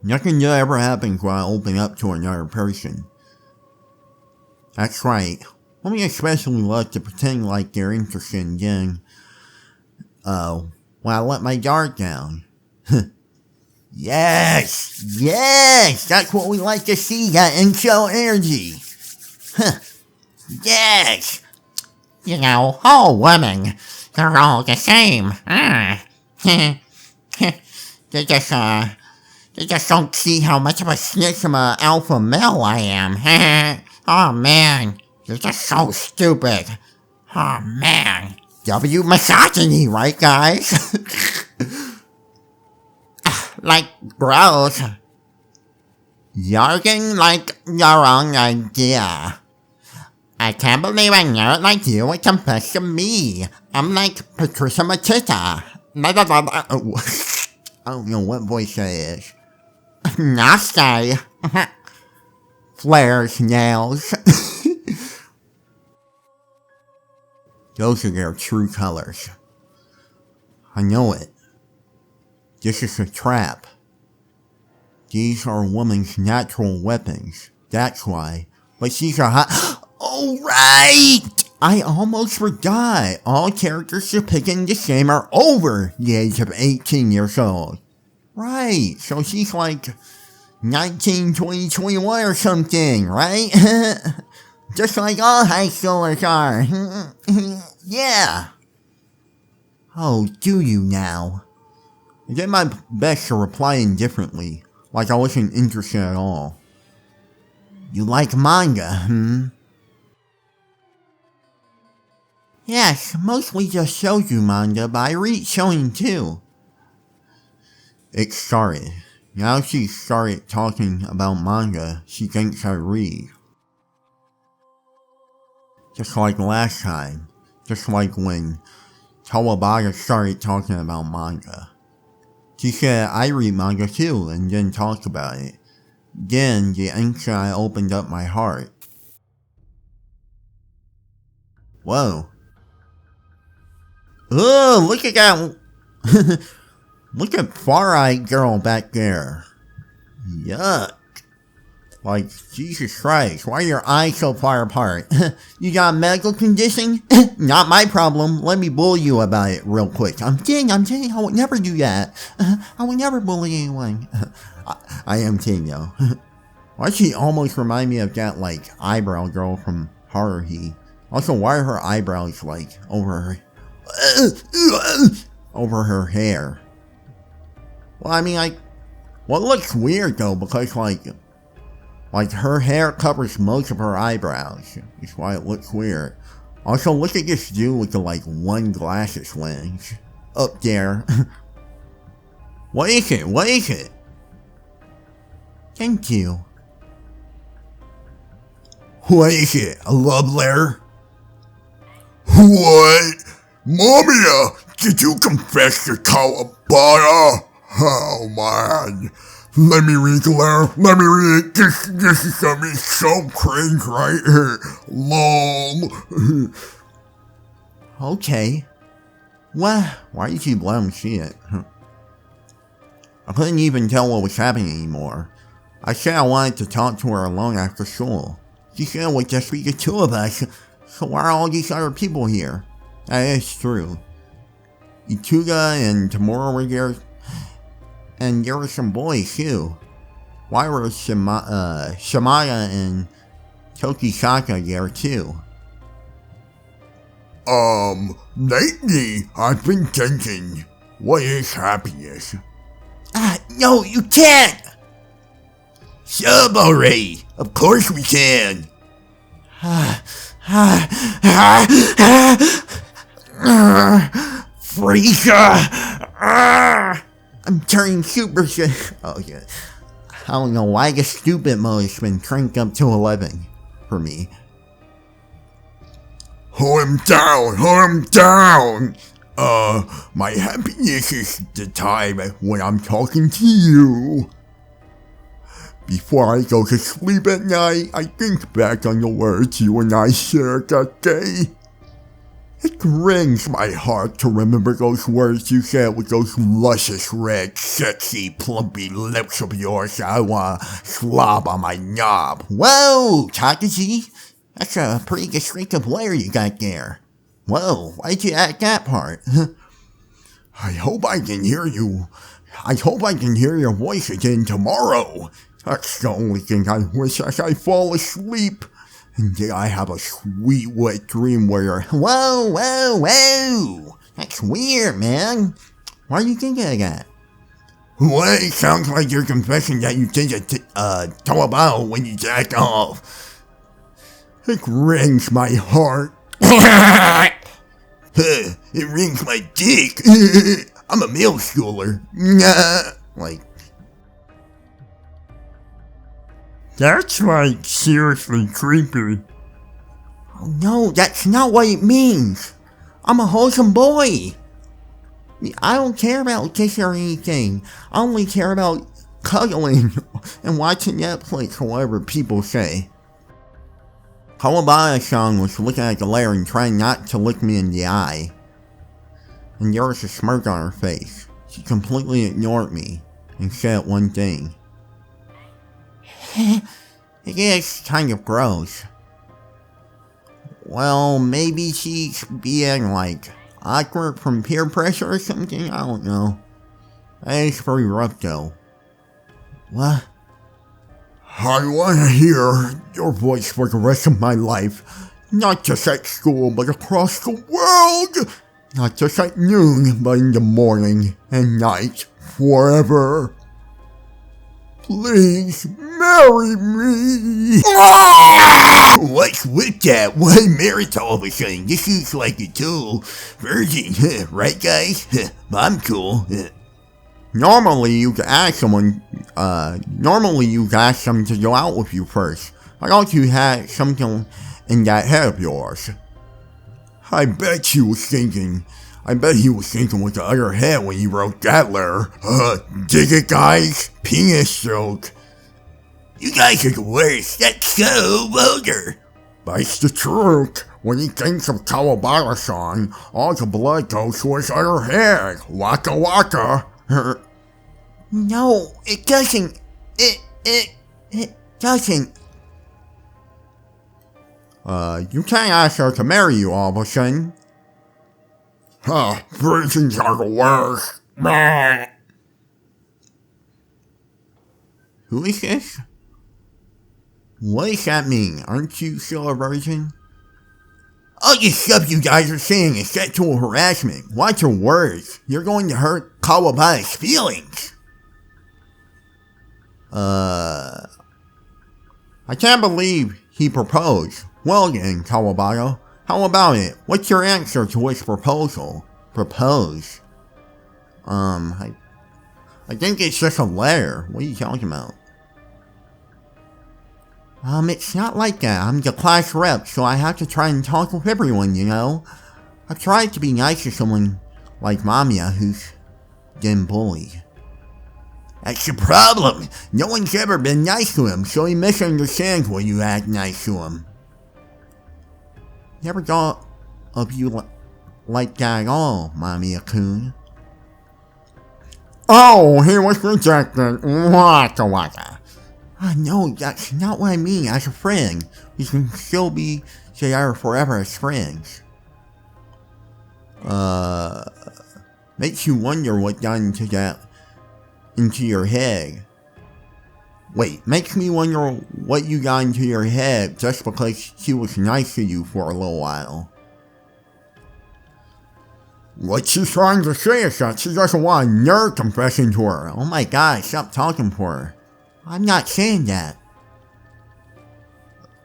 Nothing good ever happens when I open up to another person. That's right. Women especially love to pretend like they're interested in then, when I let my guard down. Yes! Yes! That's what we like to see, that in-show energy. Yes! You know, all women, they're all the same. They just don't see how much of a snitch of an alpha male I am. Oh man, you're just so stupid. Oh man. W misogyny, right guys? Like, gross. Yarging like your own idea. I can't believe a nerd like you would confess to me. I'm like Patricia Matita. I don't know what voice that is. Nasty. Flares nails. Those are their true colors. I know it. This is a trap. These are a woman's natural weapons. That's why. But these are hot. Oh, right! I almost forgot. All characters depicted in this game are over the age of 18 years old. Right. So she's like 19, 20, 21 or something, right? Just like all high schoolers are. Yeah. Oh, do you now? I did my best to reply indifferently, like I wasn't interested at all. You like manga, Yes, mostly just shoujo manga, but I read shonen too. It started. Now she started talking about manga she thinks I read. Just like last time. Just like when Kawabata started talking about manga. She said I read manga too and then talked about it. Then the inside opened up my heart. Whoa. Oh, look at that. Look at Far-Eyed Girl back there. Yuck. Like, Jesus Christ, why are your eyes so far apart? You got a medical condition? Not my problem. Let me bully you about it real quick. I'm kidding, I would never do that. I would never bully anyone. I am kidding, though. Why she almost remind me of that, like, eyebrow girl from Haruhi. Also, why are her eyebrows, like, over her hair? Well, I mean, like, what looks weird, though, because, like, her hair covers most of her eyebrows. That's why it looks weird. Also, look at this dude with the, like, one glasses lens. Up there. What is it? What is it? Thank you. What is it? A love letter? What? Mamiya, did you confess to Kawabata? Oh man. Let me read the letter. Let me read it. This is gonna be so cringe right here. LOL. Okay. Why did you let him see it? I couldn't even tell what was happening anymore. I said I wanted to talk to her alone after school. She said it would just be the two of us, so why are all these other people here? That is true. Ituga and Tamura were there, and there were some boys too. Why were Shimada and Tokisaka there too? Lately, I've been thinking, what is happiness? No, you can't! Shut up already! Of course we can! Freaka! I'm turning super shit. Oh yeah. I don't know why the stupid mode has been cranked up to 11 for me. Hold him down! Hold him down! My happiness is the time when I'm talking to you. Before I go to sleep at night, I think back on the words you and I shared that day. It wrings my heart to remember those words you said with those luscious, red, sexy, plumpy lips of yours. I wanna slob on my knob. Whoa, Takuji! That's a pretty distinctive layer you got there. Whoa, why'd you add that part? I hope I can hear you. I hope I can hear your voice again tomorrow. That's the only thing I wish as I fall asleep. And then I have a sweet wet dream where you're... Whoa! That's weird, man. Why are you thinking of that? Well, it sounds like you're confessing that you think of Tawabao when you jack off. It rings my heart. It rings my dick. I'm a middle schooler. Like... That's like seriously creepy. Oh no, that's not what it means. I'm a wholesome boy. I don't care about kissing or anything. I only care about cuddling and watching Netflix or whatever people say. Kawabata-san was looking at the layer and trying not to look me in the eye. And there was a smirk on her face. She completely ignored me and said one thing. It is kind of gross. Well, maybe she's being like awkward from peer pressure or something, I don't know. That is very rough though. What? I wanna hear your voice for the rest of my life. Not just at school, but across the world. Not just at noon, but in the morning and night. Forever. Please marry me. What's with that? Why married all of a sudden? This is like a tool virgin, right guys? But I'm cool. Normally you could ask someone, you could ask someone to go out with you first. I thought you had something in that head of yours. I bet he was thinking with the other head when he wrote that letter. Dig it, guys? Penis joke. You guys are the worst. That's so vulgar. But it's the truth. When he thinks of Kawabata-san, all the blood goes to his other head. Waka waka. No, it doesn't. doesn't... You can't ask her to marry you all of a sudden. Huh, virgins are the worst. Who is this? What does that mean? Aren't you still a virgin? All this stuff you guys are saying is sexual harassment. Watch your words. You're going to hurt Kawabata's feelings. I can't believe he proposed. Well then, Kawabata, how about it? What's your answer to his proposal? Propose? I think it's just a letter. What are you talking about? It's not like that. I'm the class rep, so I have to try and talk with everyone, you know? I've tried to be nice to someone like Mamiya who's getting bullied. That's the problem. No one's ever been nice to him, so he misunderstands when you act nice to him. Never thought of you like that at all, Mamiya-kun. Oh, he was rejected. Waka waka. No, that's not what I mean. As a friend, we can still be together forever as friends. Makes you wonder what got into your head. Wait, makes me wonder what you got into your head just because she was nice to you for a little while. What she's trying to say is that she doesn't want a nerd confessing to her. Oh my god, stop talking for her. I'm not saying that.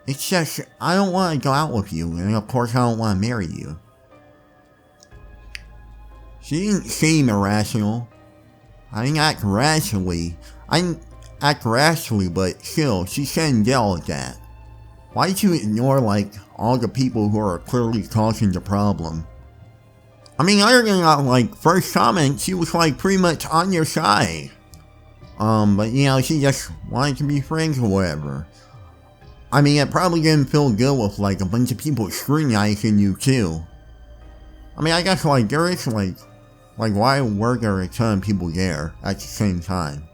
It's just, I don't want to go out with you, and of course I don't want to marry you. She didn't seem irrational. I didn't act rationally, but still, she shouldn't yell at that. Why did you ignore, like, all the people who are clearly causing the problem? I mean, other than that, like, first comment, she was, like, pretty much on your side. But, you know, she just wanted to be friends or whatever. I mean, it probably didn't feel good with, like, a bunch of people scrutinizing you, too. I mean, I guess, like, there is, like, why were there a ton of people there at the same time?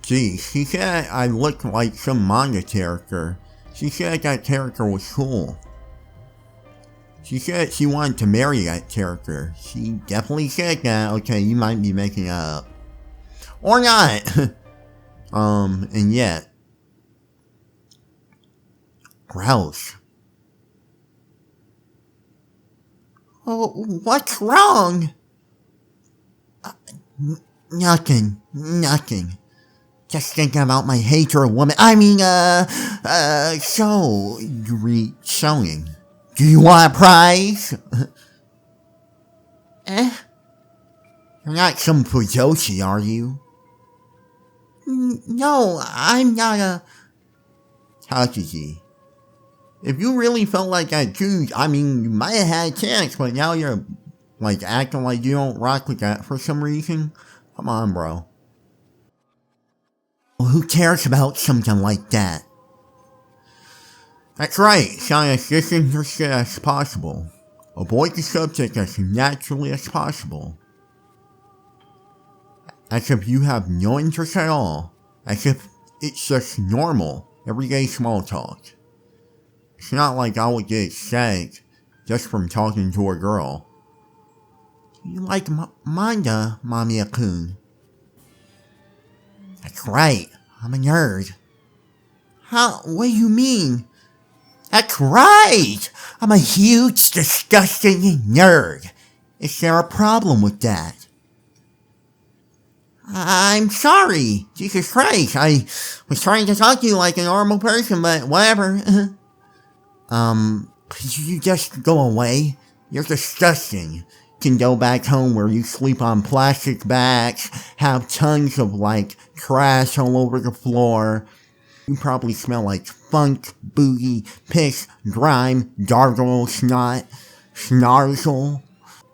Geez, she said I looked like some manga character. She said that character was cool. She said she wanted to marry that character. She definitely said that. Okay, you might be making that up. Or not! And yet. Gross. Oh, what's wrong? Nothing. Just thinking about my hatred of women. I mean, so, you read showing. Do you want a prize? You're not some Fujoshi, are you? No, I'm not a... Takuji. If you really felt like that dude, I mean, you might have had a chance, but now you're, like, acting like you don't rock with that for some reason? Come on, bro. Well, who cares about something like that? That's right, sound as disinterested as possible. Avoid the subject as naturally as possible. As if you have no interest at all. As if it's just normal, everyday small talk. It's not like I would get ecstatic just from talking to a girl. You like manga, Mamiya-kun? That's right, I'm a nerd. How? What do you mean? That's right! I'm a huge, disgusting nerd. Is there a problem with that? I'm sorry. Jesus Christ, I was trying to talk to you like a normal person, but whatever. Could you just go away? You're disgusting. You can go back home where you sleep on plastic bags, have tons of, like, trash all over the floor. You probably smell like funk, boogie, piss, grime, gargle, snot, snarzel.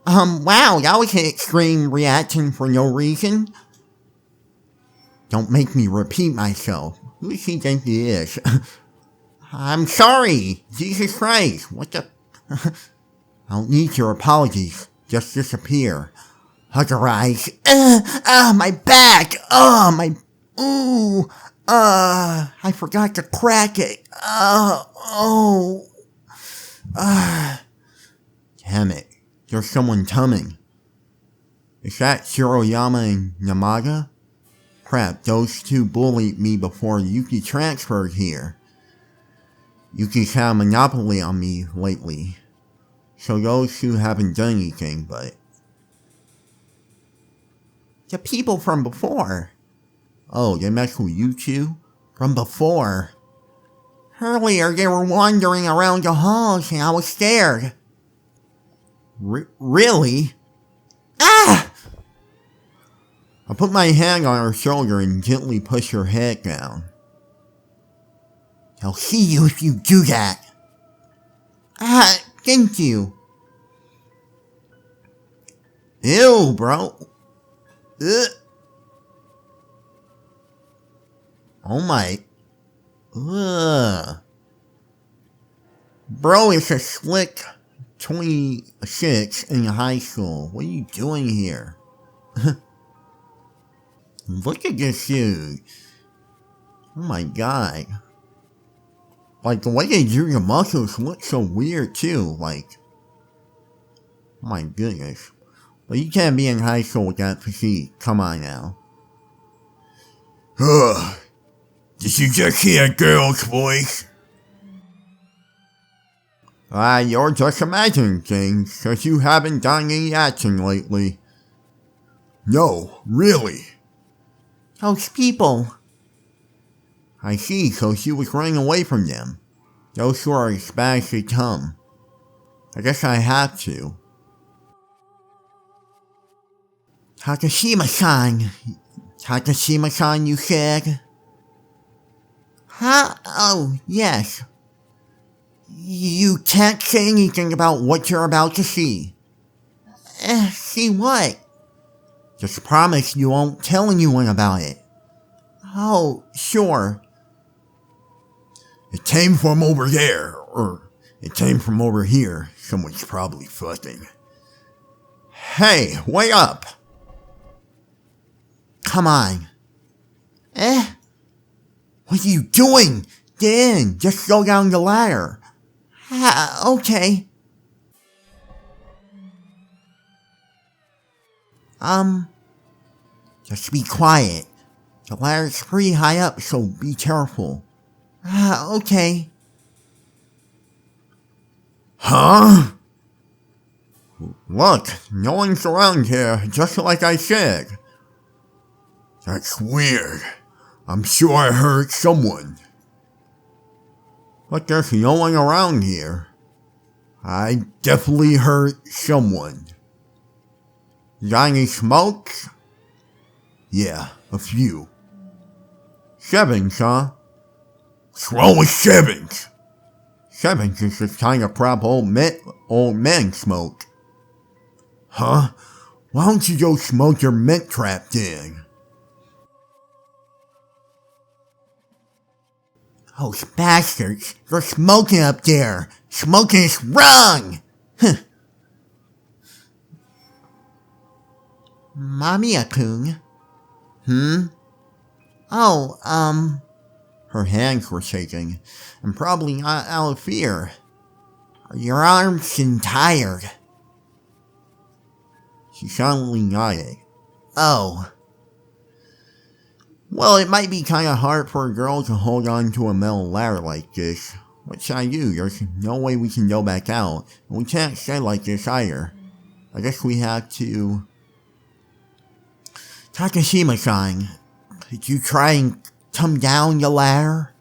Wow, that was an extreme reaction for no reason. Don't make me repeat myself. Who does he think he is? I'm sorry. Jesus Christ. What the... I don't need your apologies. Just disappear. Hug your eyes. My back. My... Ooh. I forgot to crack it. Damn it. There's someone coming. Is that Shiroyama and Yamaga? Crap, those two bullied me before Yuki transferred here. Yuki's had a monopoly on me lately. So those two haven't done anything, but... The people from before. Oh, they messed with you two? From before. Earlier they were wandering around the halls and I was scared. Really? Ah! I put my hand on her shoulder and gently pushed her head down. I'll see you if you do that. Ah, thank you. Ew, bro. Ugh. Oh my. Ugh. Bro is a slick 26 in high school. What are you doing here? Look at this dude. Oh my god. Like, the way they do your muscles look so weird too. Like, oh my goodness. But you can't be in high school with that physique. Come on now. Ugh. Did you just hear a girl's voice? You're just imagining things, cause you haven't done any action lately. No, really. Those people. I see, so she was running away from them. Those who are as bad as they come. I guess I have to. Takashima-san. Takashima-san, you said? Huh? Oh, yes. You can't say anything about what you're about to see. See what? Just promise you won't tell anyone about it. Oh, sure. It came from over there, or it came from over here. Someone's probably fucking. Hey, wait up! Come on. What are you doing? Get in, just go down the ladder. Okay. Just be quiet. The ladder's pretty high up, so be careful. Okay. Huh? Look, no one's around here, just like I said. That's weird. I'm sure I heard someone. But there's no one around here. I definitely heard someone. Got any smoke? Yeah, a few. Sevens, huh? What's wrong with sevens? Sevens is just kind of crap old men smoke. Huh? Why don't you go smoke your mint trap then? Those bastards, they're smoking up there. Smoking is wrong! Mamiya-kun? Oh, her hands were shaking, and probably not out of fear. Your arms seem tired. She silently nodded. Oh. Well, it might be kinda hard for a girl to hold on to a metal ladder like this. What should I do? There's no way we can go back out, and we can't stay like this either. I guess we have to... Takashima-san, could you try and come down the ladder?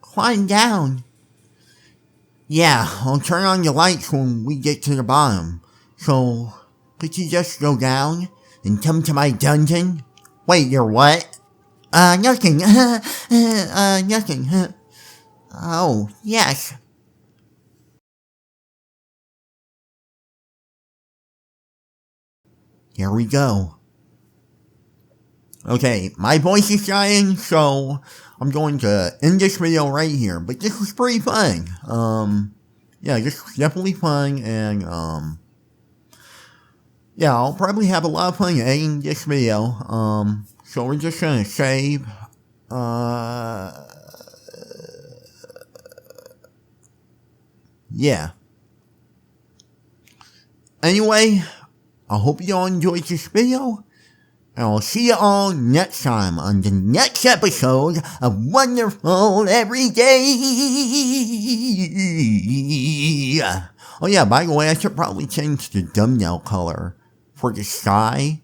Climb down? Yeah, I'll turn on the lights when we get to the bottom. So, could you just go down and come to my dungeon? Wait, you're what? Nothing. Nothing. Oh, yes. Here we go. Okay, my voice is dying, so I'm going to end this video right here. But this was pretty fun. Yeah, this was definitely fun, and, yeah, I'll probably have a lot of fun editing this video. So we're just gonna save, Yeah. Anyway, I hope you all enjoyed this video, and I'll see you all next time on the next episode of Wonderful Everyday. Oh yeah, by the way, I should probably change the thumbnail color for the sky.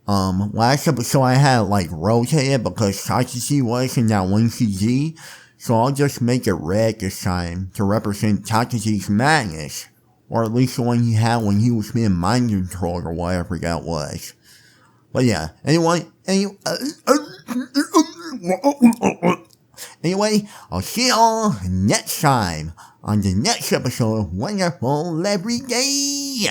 Last episode I had it like rotated because Takuji was in that one CG, so I'll just make it red this time to represent Takuji's madness. Or at least the one he had when he was being mind controlled or whatever that was. But yeah, anyway, I'll see y'all next time on the next episode of Wonderful Everyday.